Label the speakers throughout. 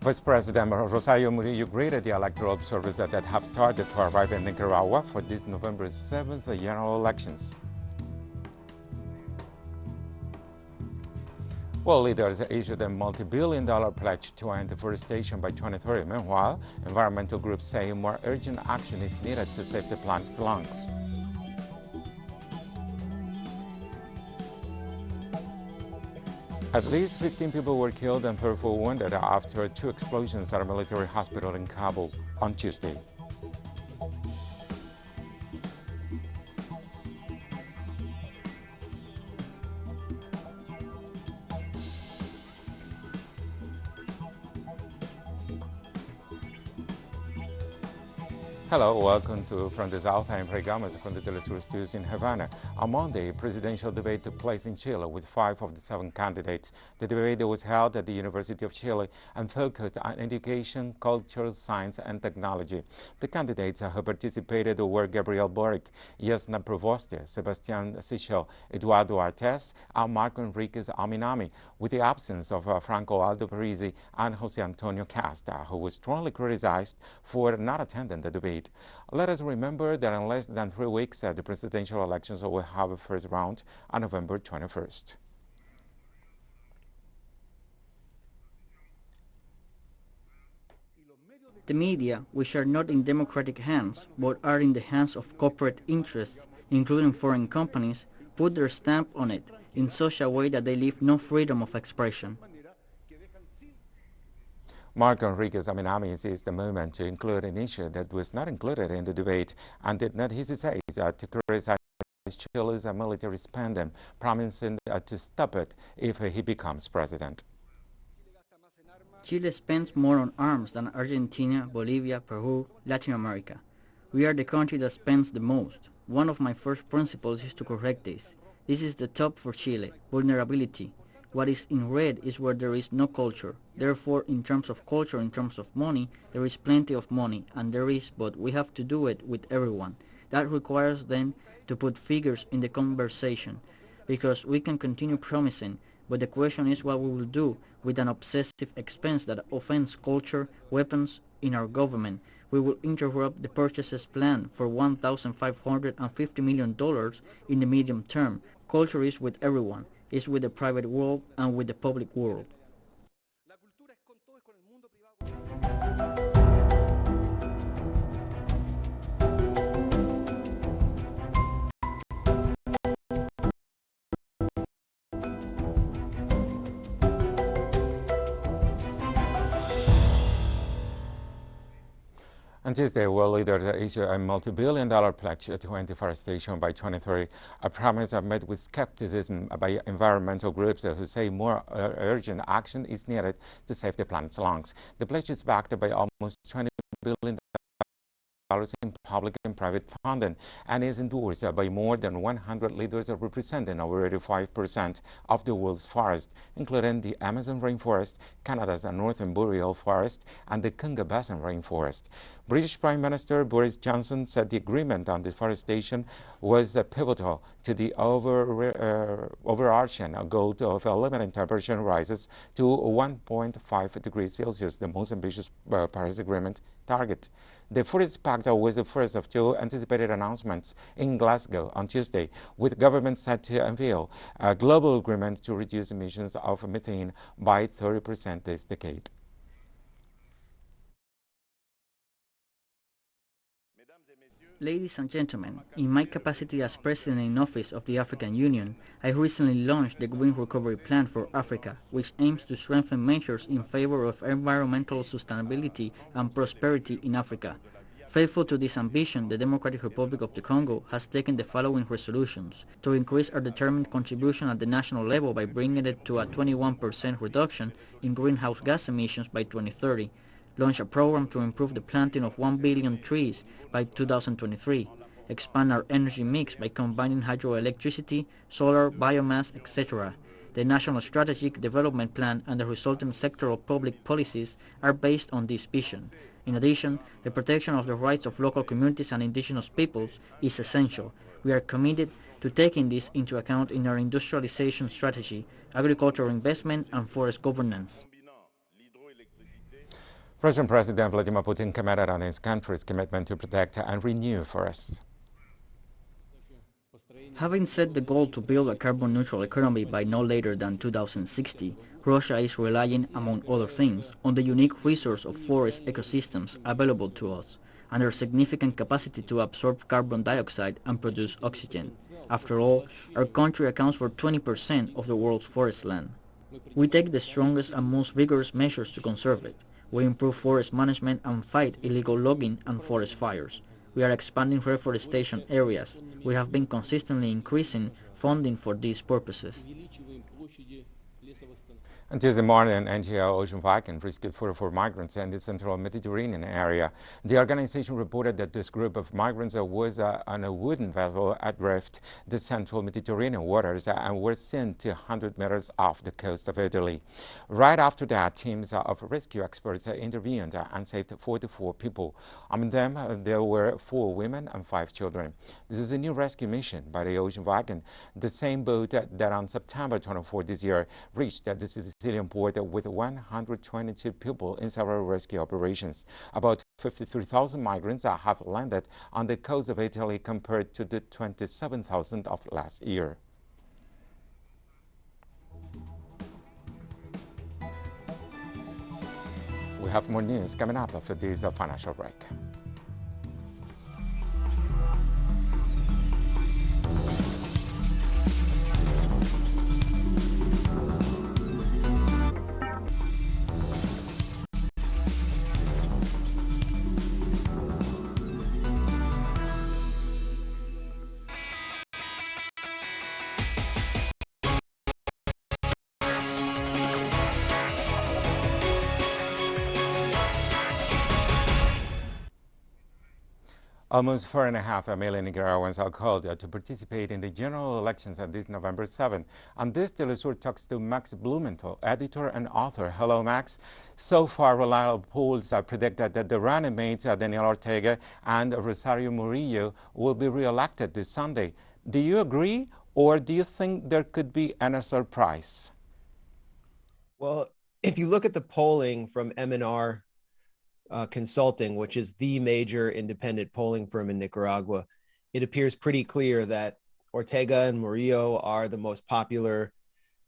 Speaker 1: Vice President Rosario Murillo greeted the electoral observers that have started to arrive in Nicaragua for this November 7th general elections. World leaders issued a multi-billion-dollar pledge to end deforestation by 2030. Meanwhile, environmental groups say more urgent action is needed to save the planet's lungs. At least 15 people were killed and 34 wounded after two explosions at a military hospital in Kabul on Tuesday. Hello, welcome to From the South. I'm Rey Gomez from the TeleSUR studios in Havana. On Monday, presidential debate took place in Chile with 5 of the 7 candidates. The debate was held at the University of Chile and focused on education, culture, science, and technology. The candidates who participated were Gabriel Boric, Yasna Provoste, Sebastián Sichel, Eduardo Artes, and Marco Enriquez Aminami, with the absence of Franco Aldo Parisi and José Antonio Casta, who was strongly criticized for not attending the debate. Let us remember that in less than 3 weeks, the presidential elections will have a first round on November 21st.
Speaker 2: The media, which are not in democratic hands, but are in the hands of corporate interests, including foreign companies, put their stamp on it in such a way that they leave no freedom of expression.
Speaker 1: Marco Enriquez Aminami seized the moment to include an issue that was not included in the debate and did not hesitate to criticize Chile's military spending, promising to stop it if he becomes president.
Speaker 2: Chile spends more on arms than Argentina, Bolivia, Peru, Latin America. We are the country that spends the most. One of my first principles is to correct this. This is the top for Chile, vulnerability. What is in red is where there is no culture. Therefore, in terms of culture, in terms of money, there is plenty of money, and there is, but we have to do it with everyone. That requires then to put figures in the conversation, because we can continue promising, but the question is what we will do with an obsessive expense that offends culture, weapons in our government. We will interrupt the purchases plan for $1,550 million in the medium term. Culture is with everyone. Is with the private world and with the public world.
Speaker 1: On Tuesday, world leaders issued a multi-billion-dollar pledge to end deforestation by 2030, a promise met with skepticism by environmental groups who say more urgent action is needed to save the planet's lungs. The pledge is backed by almost $20 billion in public and private funding and is endorsed by more than 100 leaders representing over 85% of the world's forest, including the Amazon rainforest, Canada's northern boreal forest, and the Congo Basin rainforest. British Prime Minister Boris Johnson said the agreement on deforestation was pivotal to the overarching goal of limiting temperature rises to 1.5 degrees Celsius, the most ambitious Paris Agreement target. The Forest Pact was the first of 2 anticipated announcements in Glasgow on Tuesday, with governments set to unveil a global agreement to reduce emissions of methane by 30% this decade.
Speaker 2: Ladies and gentlemen, in my capacity as President in Office of the African Union, I recently launched the Green Recovery Plan for Africa, which aims to strengthen measures in favor of environmental sustainability and prosperity in Africa. Faithful to this ambition, the Democratic Republic of the Congo has taken the following resolutions: to increase our determined contribution at the national level by bringing it to a 21% reduction in greenhouse gas emissions by 2030, launch a program to improve the planting of 1 billion trees by 2023, expand our energy mix by combining hydroelectricity, solar, biomass, etc. The National Strategic Development Plan and the resulting sectoral public policies are based on this vision. In addition, the protection of the rights of local communities and indigenous peoples is essential. We are committed to taking this into account in our industrialization strategy, agricultural investment, and forest governance.
Speaker 1: Russian President Vladimir Putin commented on his country's commitment to protect and renew forests.
Speaker 2: Having set the goal to build a carbon-neutral economy by no later than 2060, Russia is relying, among other things, on the unique resource of forest ecosystems available to us, and their significant capacity to absorb carbon dioxide and produce oxygen. After all, our country accounts for 20% of the world's forest land. We take the strongest and most vigorous measures to conserve it. We improve forest management and fight illegal logging and forest fires. We are expanding reforestation areas. We have been consistently increasing funding for these purposes.
Speaker 1: On Tuesday morning, NGO Ocean Viking rescued 44 migrants in the central Mediterranean area. The organization reported that this group of migrants was on a wooden vessel adrift the central Mediterranean waters and were seen 200 meters off the coast of Italy. Right after that, teams of rescue experts intervened and saved 44 people. Among them, there were 4 women and 5 children. This is a new rescue mission by the Ocean Viking, the same boat that on September 24 this year reached the Sicilian port with 122 people in several rescue operations. About 53,000 migrants have landed on the coast of Italy compared to the 27,000 of last year. We have more news coming up after this financial break. Almost 4.5 million Nicaraguans are called to participate in the general elections on this November 7. On this, TeleSUR talks to Max Blumenthal, editor and author. Hello, Max. So far, reliable polls predict that the running mates Daniel Ortega and Rosario Murillo will be re-elected this Sunday. Do you agree, or do you think there could be any surprise?
Speaker 3: Well, if you look at the polling from M&R Consulting, which is the major independent polling firm in Nicaragua, it appears pretty clear that Ortega and Murillo are the most popular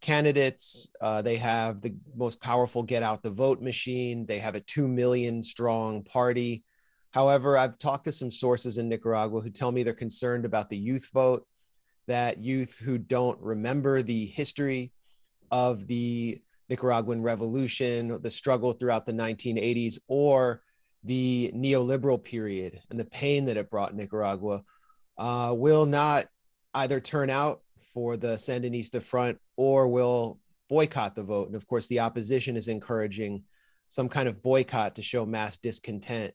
Speaker 3: candidates. They have the most powerful get out the vote machine. They have a 2 million strong party. However, I've talked to some sources in Nicaragua who tell me they're concerned about the youth vote, that youth who don't remember the history of the Nicaraguan revolution, the struggle throughout the 1980s, or the neoliberal period and the pain that it brought Nicaragua, will not either turn out for the Sandinista front or will boycott the vote. And of course, the opposition is encouraging some kind of boycott to show mass discontent.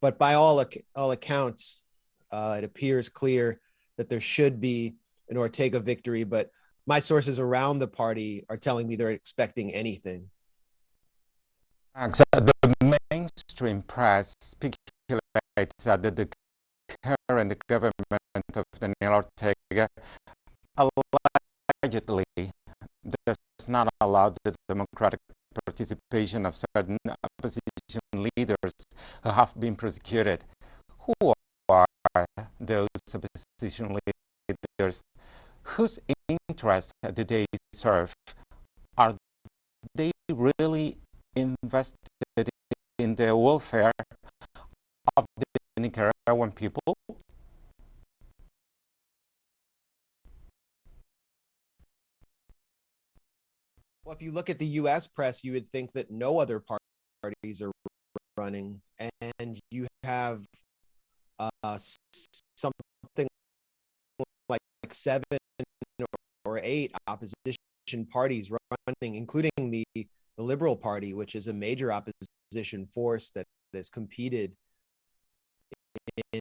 Speaker 3: But by all accounts, it appears clear that there should be an Ortega victory, but my sources around the party are telling me they're expecting anything.
Speaker 1: The mainstream press speculates that the current government of Daniel Ortega allegedly does not allow the democratic participation of certain opposition leaders who have been prosecuted. Who are those opposition leaders? Whose interests do they serve? Are they really invested in the welfare of the Nicaraguan people?
Speaker 3: Well, if you look at the U.S. press, you would think that no other parties are running, and you have something like 7 or 8 opposition parties running, including the Liberal Party, which is a major opposition force that has competed in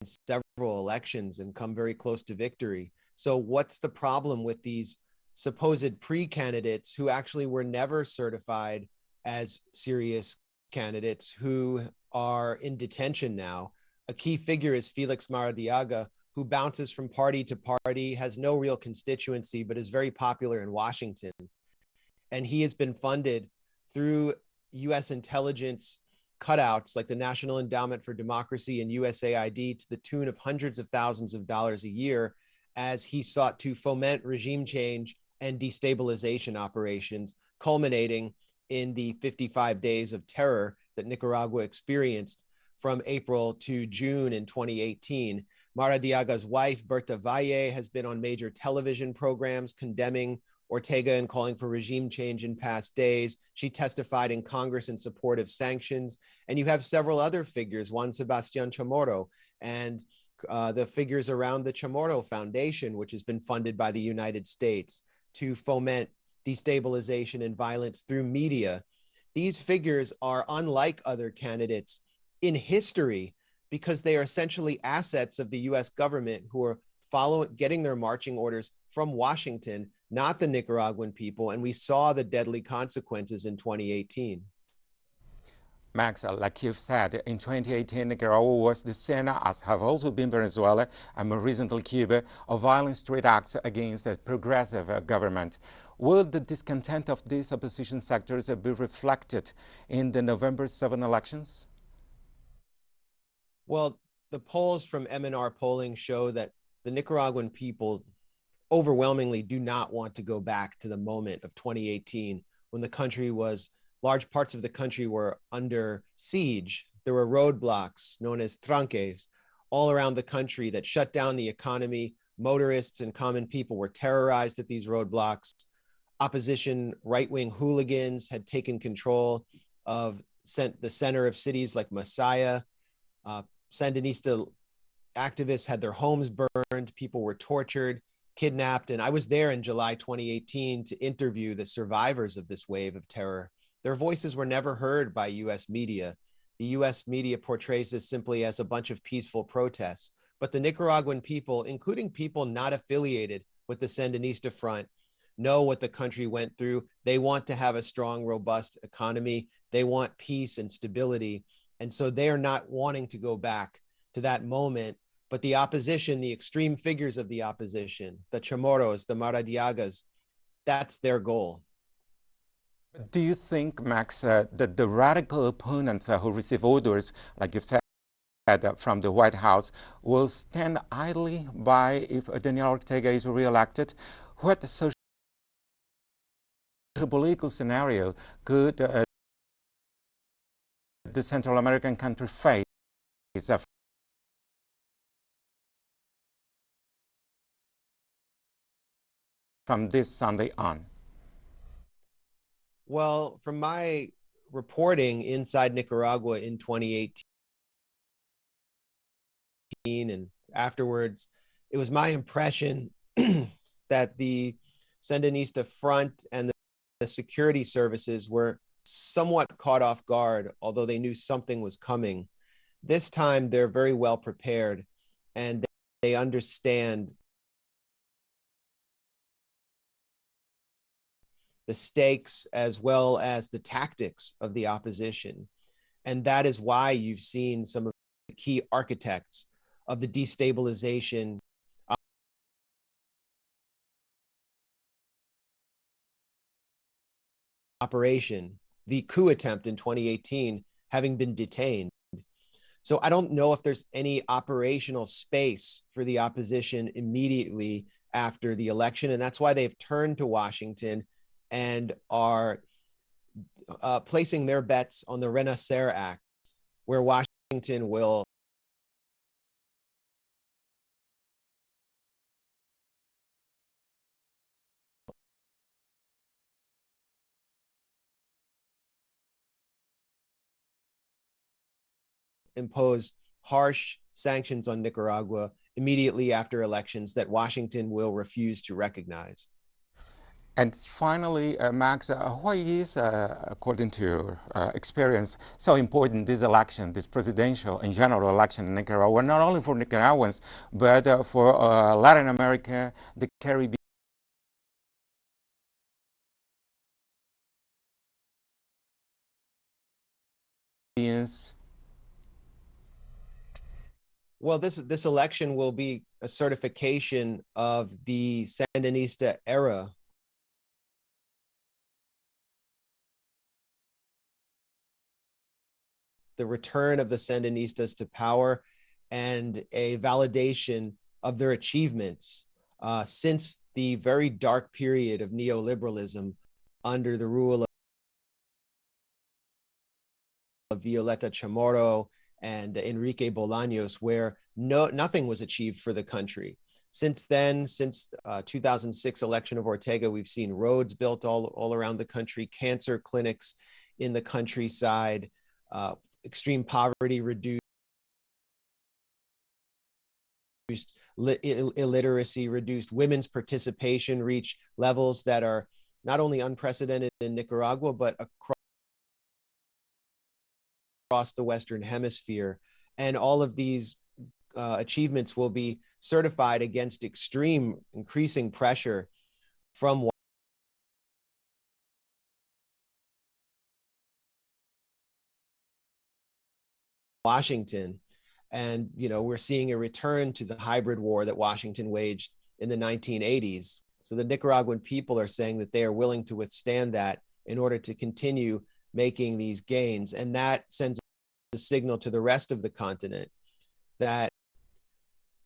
Speaker 3: several elections and come very close to victory. So what's the problem with these supposed pre-candidates who actually were never certified as serious candidates, who are in detention now? A key figure is Felix Maradiaga, who bounces from party to party, has no real constituency, but is very popular in Washington. And he has been funded through US intelligence cutouts like the National Endowment for Democracy and USAID to the tune of hundreds of thousands of dollars a year as he sought to foment regime change and destabilization operations, culminating in the 55 days of terror that Nicaragua experienced from April to June in 2018. Maradiaga's wife, Berta Valle, has been on major television programs condemning Ortega and calling for regime change in past days. She testified in Congress in support of sanctions. And you have several other figures, Juan Sebastian Chamorro, and the figures around the Chamorro Foundation, which has been funded by the United States to foment destabilization and violence through media. These figures are unlike other candidates in history because they are essentially assets of the US government who are getting their marching orders from Washington, not the Nicaraguan people. And we saw the deadly consequences in 2018.
Speaker 1: Max, like you've said, in 2018, Nicaragua was the center, as have also been Venezuela and more recently Cuba, of violent street acts against a progressive government. Will the discontent of these opposition sectors be reflected in the November 7 elections?
Speaker 3: Well, the polls from MNR polling show that the Nicaraguan people overwhelmingly do not want to go back to the moment of 2018 when the country was large parts of the country were under siege. There were roadblocks known as tranques all around the country that shut down the economy. Motorists and common people were terrorized at these roadblocks. Opposition right-wing hooligans had taken control of the center of cities like Masaya. Sandinista activists had their homes burned. People were tortured, kidnapped. And I was there in July 2018 to interview the survivors of this wave of terror. Their voices were never heard by US media. The US media portrays this simply as a bunch of peaceful protests. But the Nicaraguan people, including people not affiliated with the Sandinista Front, know what the country went through. They want to have a strong, robust economy. They want peace and stability. And so they are not wanting to go back to that moment. But the opposition, the extreme figures of the opposition, the Chamorros, the Maradiagas, that's their goal.
Speaker 1: Do you think, Max, that the radical opponents who receive orders, like you've said, from the White House, will stand idly by if Daniel Ortega is reelected? What social political scenario could the Central American country face from this Sunday on?
Speaker 3: Well, from my reporting inside Nicaragua in 2018 and afterwards, it was my impression that the Sandinista Front and the security services were somewhat caught off guard, although they knew something was coming. This time, they're very well prepared and they understand the stakes as well as the tactics of the opposition. And that is why you've seen some of the key architects of the destabilization operation, the coup attempt in 2018, having been detained. So I don't know if there's any operational space for the opposition immediately after the election. And that's why they've turned to Washington and are placing their bets on the Renacer Act, where Washington will impose harsh sanctions on Nicaragua immediately after elections that Washington will refuse to recognize.
Speaker 1: And finally, Max, why is, according to your experience, so important this election, this presidential and general election in Nicaragua, not only for Nicaraguans, but for Latin America, the Caribbean?
Speaker 3: Well, this election will be a certification of the Sandinista era the return of the Sandinistas to power and a validation of their achievements since the very dark period of neoliberalism under the rule of Violeta Chamorro and Enrique Bolaños, where nothing was achieved for the country. Since then, since 2006 election of Ortega, we've seen roads built all around the country, cancer clinics in the countryside, extreme poverty reduced, illiteracy reduced, women's participation reached levels that are not only unprecedented in Nicaragua, but across the Western Hemisphere. And all of these achievements will be certified against extreme increasing pressure from Washington. And, we're seeing a return to the hybrid war that Washington waged in the 1980s. So the Nicaraguan people are saying that they are willing to withstand that in order to continue making these gains. And that sends a signal to the rest of the continent that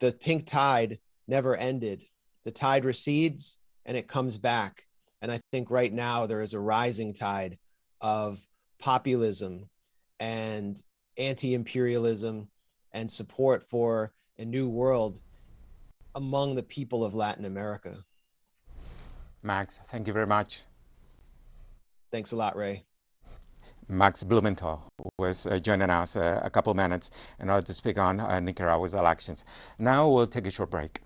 Speaker 3: the pink tide never ended. The tide recedes and it comes back. And I think right now there is a rising tide of populism and anti-imperialism and support for a new world among the people of Latin America.
Speaker 1: Max, thank you very much.
Speaker 3: Thanks a lot, Ray.
Speaker 1: Max Blumenthal was joining us a couple minutes in order to speak on Nicaragua's elections. Now we'll take a short break.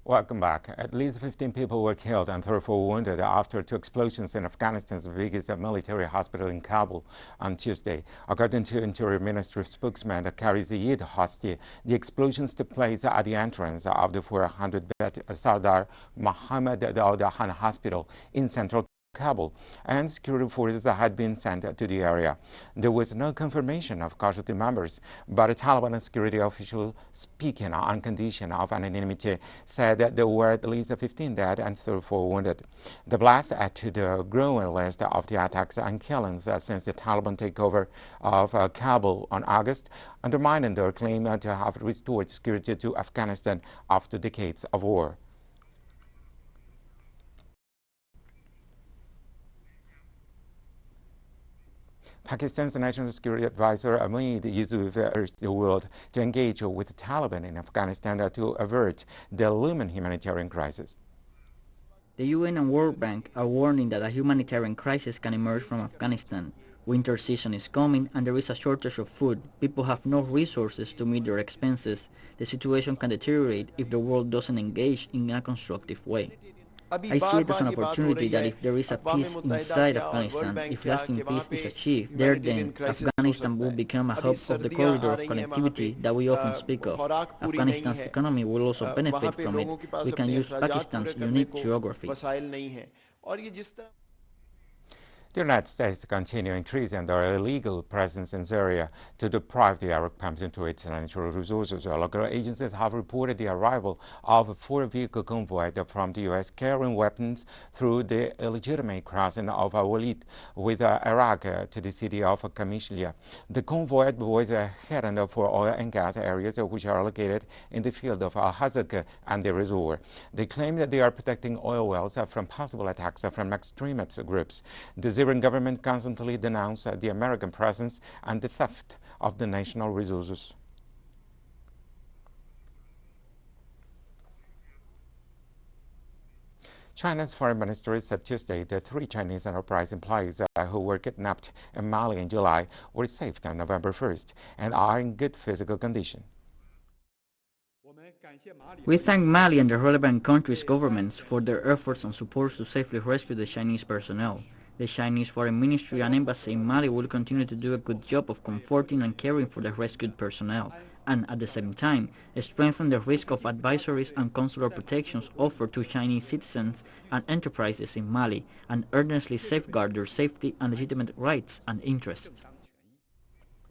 Speaker 1: Welcome back. At least 15 people were killed and 34 wounded after two explosions in Afghanistan's biggest military hospital in Kabul on Tuesday. According to Interior Ministry spokesman Kari Zayed Hosti, the explosions took place at the entrance of the 400-bed Sardar Mohammad Daudahan Hospital in central Kabul, and security forces had been sent to the area. There was no confirmation of casualty numbers, but a Taliban security official speaking on condition of anonymity said that there were at least 15 dead and 34 wounded. The blast added to the growing list of the attacks and killings since the Taliban takeover of Kabul on August, undermining their claim to have restored security to Afghanistan after decades of war. Pakistan's National Security Advisor Ahmed Yusuf urged the world to engage with the Taliban in Afghanistan to avert the looming humanitarian crisis.
Speaker 2: The UN and World Bank are warning that a humanitarian crisis can emerge from Afghanistan. Winter season is coming and there is a shortage of food. People have no resources to meet their expenses. The situation can deteriorate if the world doesn't engage in a constructive way. I see it as an opportunity that if there is a peace inside Afghanistan, if lasting peace is achieved, there then Afghanistan will become a hub of the corridor of connectivity that we often speak of. Afghanistan's economy will also benefit from it. We can use Pakistan's unique geography.
Speaker 1: The United States continue increasing their illegal presence in Syria to deprive the Arab country to its natural resources. Local agencies have reported the arrival of a four-vehicle convoy from the U.S. carrying weapons through the illegitimate crossing of Walid with Iraq to the city of Qamishlia. The convoy was heading for oil and gas areas which are located in the field of Al-Hazak and the resort. They claim that they are protecting oil wells from possible attacks from extremist groups. The Syrian government constantly denounced the American presence and the theft of the national resources. China's foreign ministry said Tuesday that 3 Chinese enterprise employees who were kidnapped in Mali in July were saved on November 1st and are in good physical condition.
Speaker 2: We thank Mali and the relevant countries' governments for their efforts and support to safely rescue the Chinese personnel. The Chinese Foreign Ministry and Embassy in Mali will continue to do a good job of comforting and caring for the rescued personnel. and at the same time strengthen the risk of advisories and consular protections offered to Chinese citizens and enterprises in Mali, and earnestly safeguard their safety and legitimate rights and interests.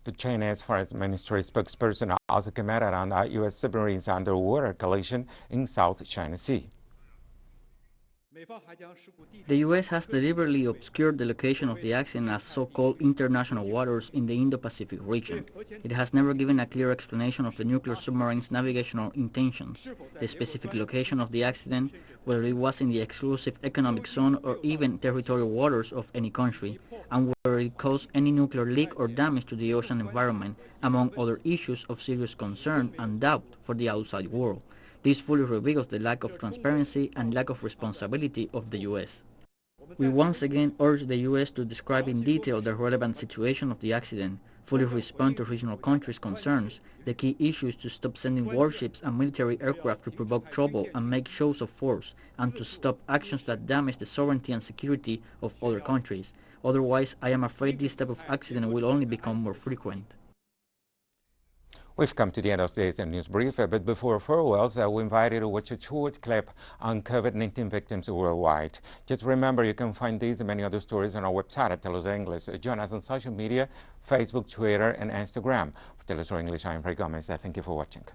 Speaker 1: The Chinese Foreign Ministry spokesperson also commented on the U.S. submarines underwater collision in South China Sea.
Speaker 2: The U.S. has deliberately obscured the location of the accident as so-called international waters in the Indo-Pacific region. It has never given a clear explanation of the nuclear submarine's navigational intentions, the specific location of the accident, whether it was in the exclusive economic zone or even territorial waters of any country, and whether it caused any nuclear leak or damage to the ocean environment, among other issues of serious concern and doubt for the outside world. This fully reveals the lack of transparency and lack of responsibility of the U.S. We once again urge the U.S. to describe in detail the relevant situation of the accident, fully respond to regional countries' concerns, the key issues to stop sending warships and military aircraft to provoke trouble and make shows of force, and to stop actions that damage the sovereignty and security of other countries. Otherwise, I am afraid this type of accident will only become more frequent.
Speaker 1: We've come to the end of today's news brief, but before farewells, we invite you to watch a short clip on COVID-19 victims worldwide. Just remember, you can find these and many other stories on our website at TeleSUR English. Join us on social media, Facebook, Twitter, and Instagram. For TeleSUR English, I'm Ray Gomez. Thank you for watching.